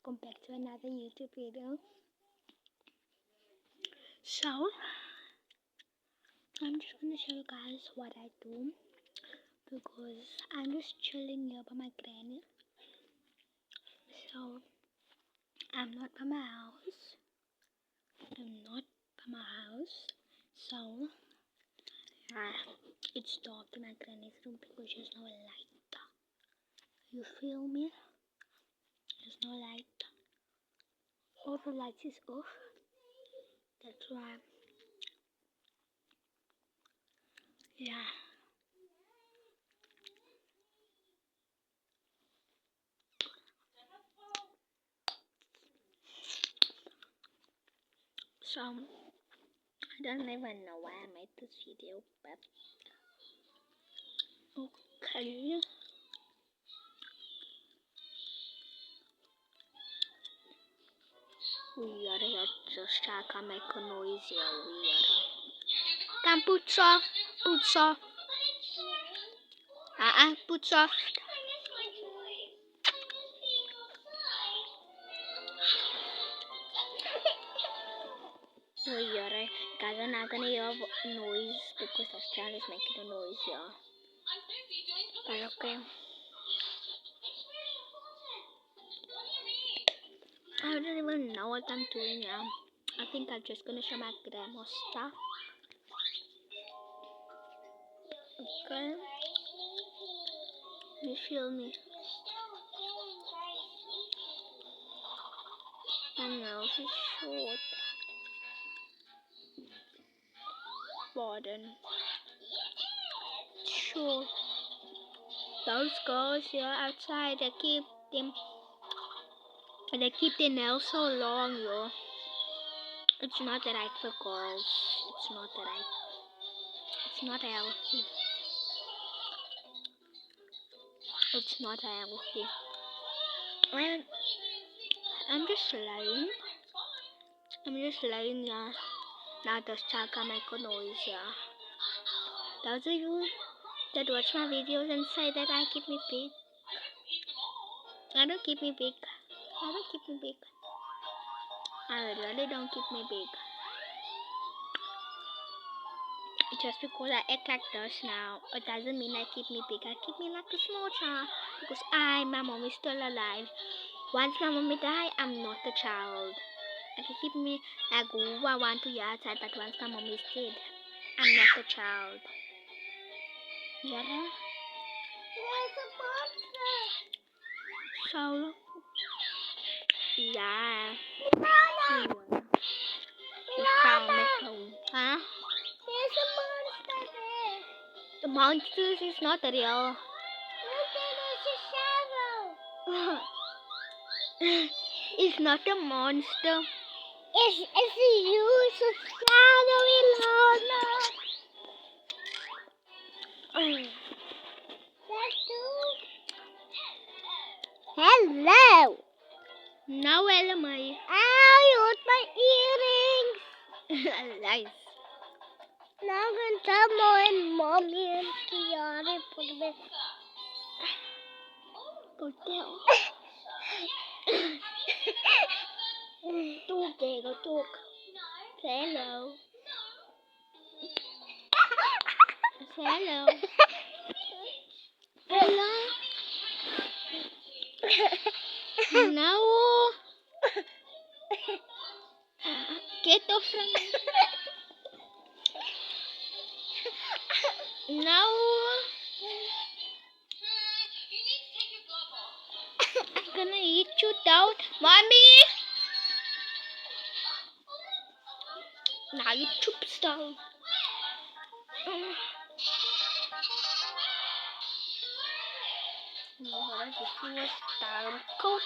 welcome back to another YouTube video. So, I'm just gonna show you guys what I do because I'm just chilling here by my granny. So, I'm not by my house. So, it's dark in my granny's room because there's no light. You feel me? There's no light. All the lights is off. That's why. Yeah. So, I don't even know why I made this video, but okay. Weird, just I can make a noise here, weird. Come, boots off. Boots off. Boots off. Weird. Guys, I'm not gonna hear noise because this child is making a noise here. But okay. I don't even know what I'm doing now. I think I'm just gonna show my grandma stuff. Okay. You feel me? My nose is short. Pardon. Sure. Those girls here outside, they keep their nails so long, yo. It's not right for girls. It's not right. It's not healthy. It's not healthy. And I'm just lying. Yeah. Now this child can make a noise, yeah. Those of you that watch my videos and say that I keep me big. I don't keep me big. I really don't keep me big. Just because I act like this now, it doesn't mean I keep me big. I keep me like a small child because my mom is still alive. Once my mommy die, I'm not a child. I can keep me like who I want to hear outside, but once my mom is dead, I'm not a child. Yeah. There's a monster. So, yeah. We found the phone. Huh? There's a monster there. The monster is not real. Look, there's a shadow. It's not a monster. It's you, it's a shadowy Lana. Hello. No, Elamai. Ow, you hurt my earrings. Nice. Now I'm going to tell mommy and Kiara put it. Go tell. Talk, there, go talk. Say hello. Say hello. Hello. No. Get off from me. No. I'm gonna eat you down. Mommy! Now you choop stuff. What is this? Coat.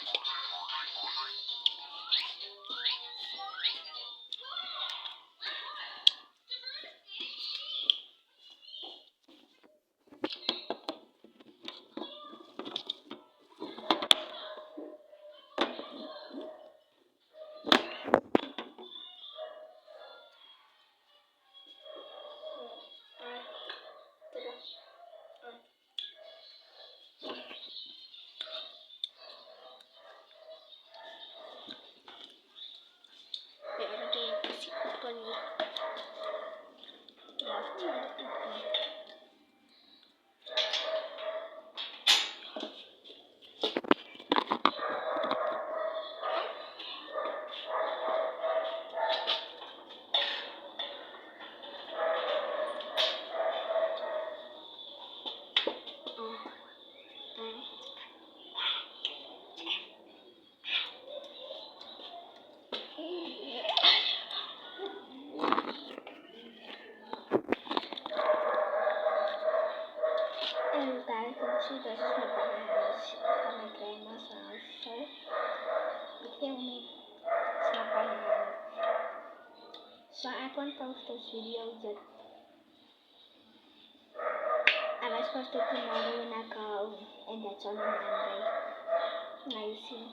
filming. It's not by hand. So I can't post this video yet. I was supposed to tomorrow when I go, and that's on a Monday. Now you see.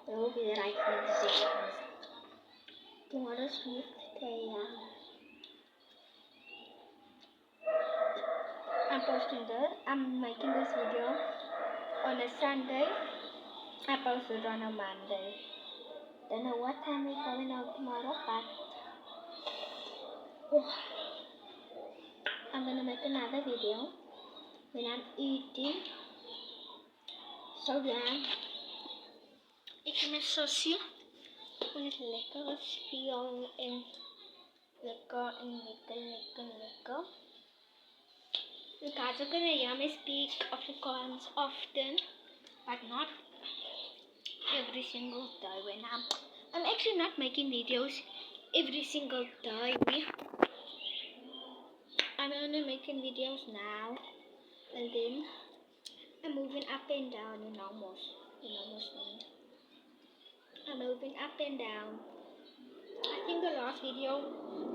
It will be the right thing to do. Tomorrow's Tuesday. I'm making this video on a Sunday. I posted on a Monday. Don't know what time we're going out tomorrow, but I'm gonna make another video when I'm eating. So yeah, ik ga met sausje en het lekkere spion en lekker. You guys are gonna hear me speak Afrikaans often, but not every single day. When I'm actually not making videos every single day. I'm only making videos now, and then I'm moving up and down. You know me. I'm moving up and down. I think the last video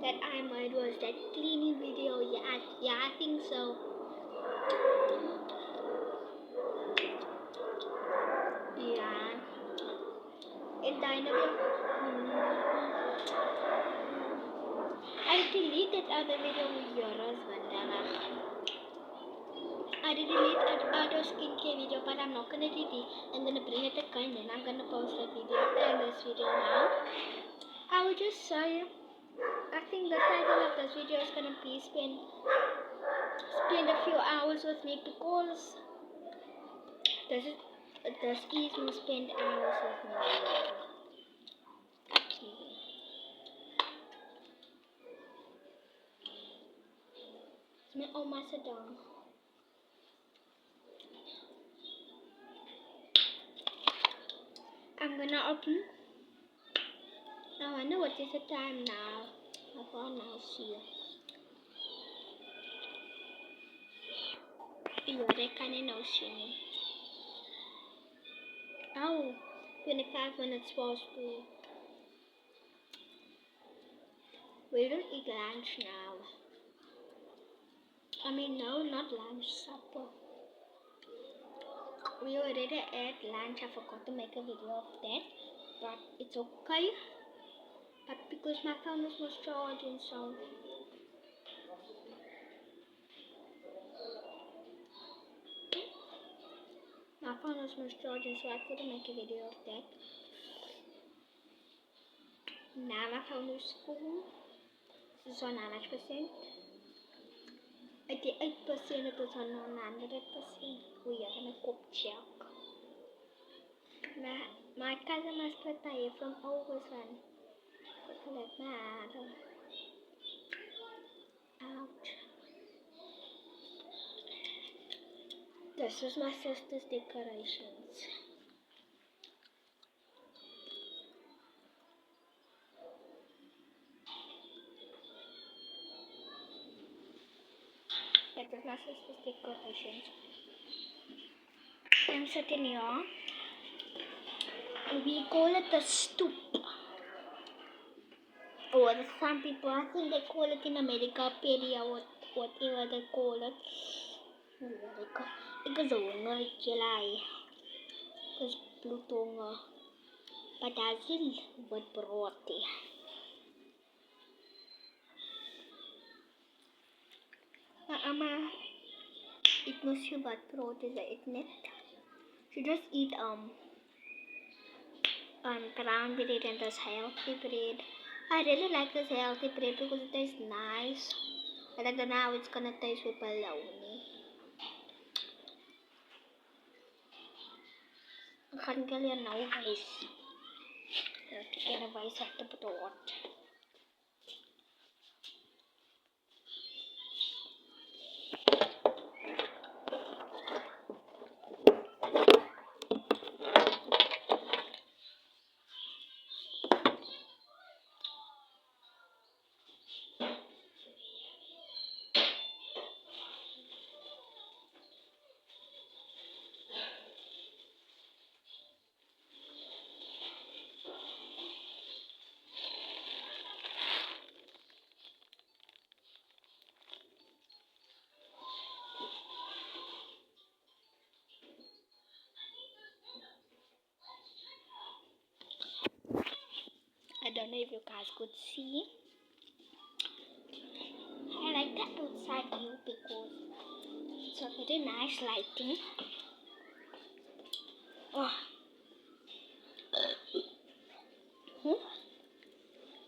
that I made was that cleaning video. Yeah, I think so. Yeah. And I deleted other video with your husband. I deleted other skincare video, but I'm not gonna delete. I'm gonna bring it again, and I'm gonna post that video and this video now. I will just say, I think the title of this video is gonna be spend a few hours with me, because this is me spend hours with me. Okay. It's my Oma Sadong. I'm gonna open. I wonder what is the time now. I can't now see. Yeah, they can't now see me. Oh, 25 minutes past 2. We don't eat lunch now. I mean, no, not lunch, supper. We already ate lunch. I forgot to make a video of that, but it's okay. But because my phone is not charging, so my phone is not charging, so I couldn't make a video of that. Now my phone is full. It's on 100%. 88%, it was on 100%. We are gonna cook check. My cousin must put my hair from Overson. Like that. Ouch. This is my sister's decorations. That is my sister's decorations. I'm sitting here. We call it a stoop. Or some people, I think they call it in America, pedia, or whatever they call it. Ik is honger, jullie. Ik is bloedhonger. But daar is wat brood. Amma, eat no see wat brood is, eat net. She just eat brown bread and this healthy bread. I really like this healthy bread because it tastes nice. But I don't know how it's gonna taste with bologna. I can't get it now, guys. I have to get a vice at the broad. if you guys could see. I like that outside view because it's a very nice lighting. Oh.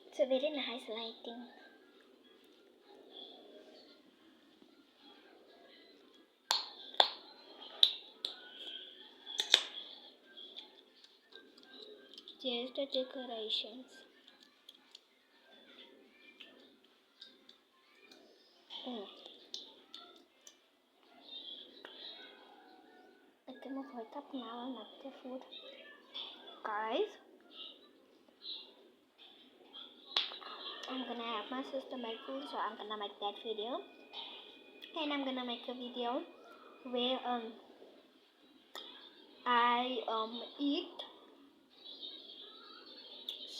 It's a very nice lighting. Here's the decorations. I cannot wake up now and make the food. Guys, I'm gonna help my sister make food, so I'm gonna make that video. And I'm gonna make a video where I eat.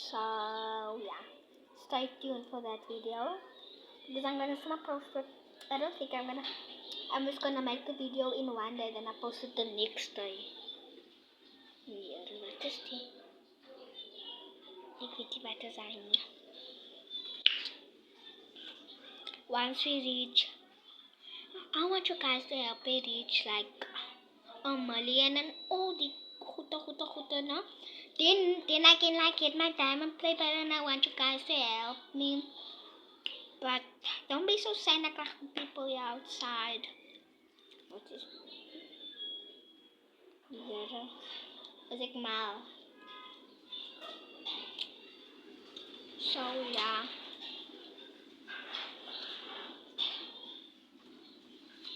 So yeah, stay tuned for that video because I'm gonna post it. I don't think I'm just gonna make the video in one day, then I post it the next day. Yeah, wat is die? Ek weet nie wat is hy nie. Once we reach, I want you guys to help me reach like 1 million and all the goede, no? Then I can like get my diamond plate, but then I want you guys to help me. But don't be so Santa Claus people outside. What is hier? Is ek mal. So yeah.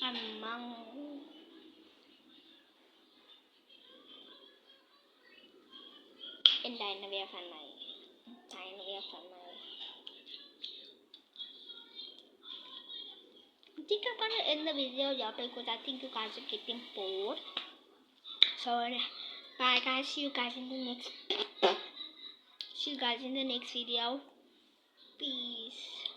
Amang. En dyne weer van my. Dyne weer van my. I think I'm gonna end the video here because I think you guys are getting bored. So bye guys, see you guys in the next video. Peace.